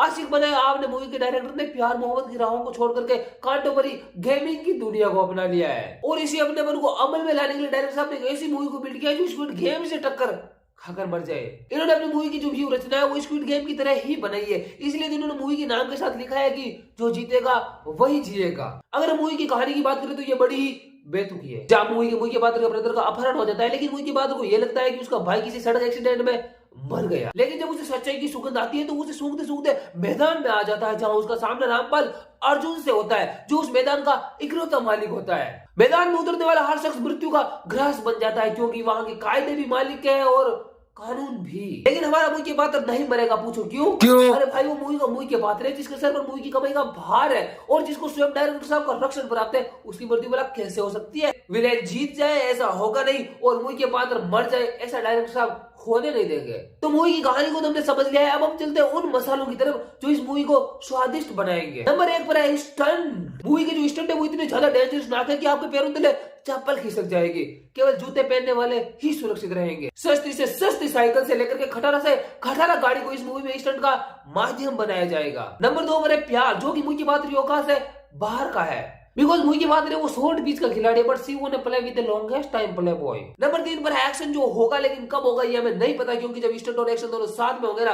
आशिक बनाया आपने मूवी के डायरेक्टर ने प्यार मोहब्बत की राहों को छोड़ करके कांटों भरी गेमिंग की दुनिया को अपना लिया है और इसी अपने मन को अमल में लाने के लिए डायरेक्टर साहब ने एक ऐसी मूवी को बिल्ड किया जो स्क्विड गेम से टक्कर खाकर मर जाए। इन्होंने अपनी मूवी की जो व्यू रचना है वो स्क्विड गेम की तरह ही बनाई है, इसलिए इन्होंने मूवी के नाम के साथ लिखा है कि जो जीतेगा वही जिएगा। अगर मूवी की कहानी की बात करें तो ये बड़ी ही बेतुकी है। जहाँ मूवी के बाद ब्रदर का अपहरण हो जाता है, लेकिन मूवी के बाद को ये लगता है कि उसका भाई किसी सड़क एक्सीडेंट में मर गया, लेकिन जब उसे सच्चाई की सुगंध आती है तो उसे सूंघते सूंघते मैदान में आ जाता है, जहां उसका सामना रामपाल अर्जुन से होता है जो उस मैदान का इकलौता मालिक होता है। मैदान में उतरने वाला हर शख्स मृत्यु का ग्रास बन जाता है, क्योंकि वहां के कायदे भी मालिक के हैं और कानून भी। लेकिन हमारा मूवी के पात्र नहीं मरेगा, पूछो क्यों? अरे भाई वो मूवी के पात्र है जिसके सर पर मूवी की कमाई का भार है और जिसको स्वयं डायरेक्टर साहब का रक्षण प्राप्त है, उसकी मृत्यु भला कैसे हो सकती है? विलेन जीत जाए ऐसा होगा नहीं और मूवी के पात्र मर जाए ऐसा डायरेक्टर साहब होने नहीं देंगे। तो मूवी की कहानी को तो हमने समझ लिया है, अब हम चलते हैं उन मसालों की तरफ जो इस मूवी को स्वादिष्ट बनाएंगे। नंबर 1 पर है स्टंट। मूवी के जो स्टंट है वो इतने ज्यादा डेंजरस नाक है कि आपके पैरों तले चप्पल खिसक जाएगी, केवल जूते पहनने वाले ही सुरक्षित रहेंगे। सस्ती से सस्ती साइकिल से लेकर के खटारा से खटारा गाड़ी को इस मूवी में स्टंट का माध्यम बनाया जाएगा। नंबर 2 पर है प्यार, जो कि मूवी की बात योगा से बाहर का है, बिकॉज मूवी की बात रहे वो शॉर्ट बीच का खिलाड़ी है, बट सी वो ने play with the longest time play boy. Number 3 पर एक्शन जो होगा, लेकिन कब होगा ये हमें नहीं पता, क्योंकि जब स्टंट और एक्शन दोनों साथ में होंगे ना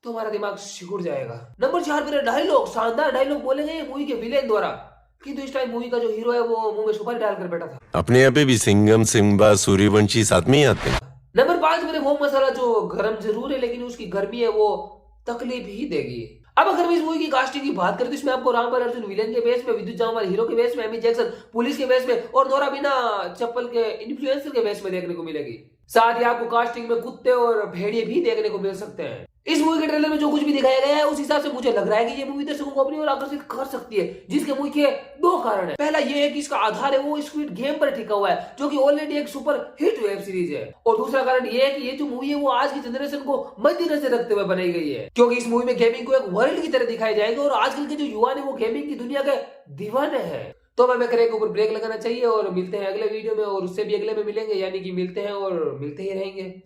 तो हमारा दिमाग सिकुड़ जाएगा। नंबर 4 पर डायलॉग, शानदार डायलॉग बोले गए मूवी के विलेन द्वारा, किंतु इस टाइम मूवी का जो हीरो है वो मुंह में सुपारी डालकर बैठा था। अपने यहाँ पे भी सिंघम सिंबा सूर्यवंशी साथ में ही आते हैं। नंबर 5 पर वो मसाला जो गर्म जरूर है, लेकिन उसकी गर्मी है वो तकलीफ ही देगी। अब अगर मैं इस मूवी की कास्टिंग की बात करें तो इसमें आपको रामपाल अर्जुन विलेन के बेस में, विद्युत जामवाल हीरो के बेस में, एमी जैक्सन पुलिस के बेस में और नोरा बिना चप्पल के इन्फ्लुएंसर के बेस में देखने को मिलेगी। साथ ही आपको कास्टिंग में कुत्ते और भेड़िए भी देखने को मिल सकते हैं। इस मूवी के ट्रेलर में जो कुछ भी दिखाया गया है उस हिसाब से मुझे लग रहा है कि ये मूवी दर्शकों को अपनी ओर आकर्षित कर सकती है, जिसके मुख्य 2 कारण है। पहला ये है कि इसका आधार है वो स्क्विड गेम पर टिका हुआ है, जो कि ऑलरेडी एक सुपर हिट वेब सीरीज है। और दूसरा कारण ये है कि ये जो मूवी है वो आज की जनरेशन को मद्देनजर रखते हुए बनाई गई है, क्योंकि इस मूवी में गेमिंग को एक वर्ल्ड की तरह दिखाया जाएगा और आजकल के जो युवा है वो गेमिंग की दुनिया के दीवाने हैं। तो हमें करें के ऊपर ब्रेक लगाना चाहिए और मिलते हैं अगले वीडियो में, और उससे भी अगले में मिलेंगे, यानी कि मिलते हैं और मिलते ही रहेंगे।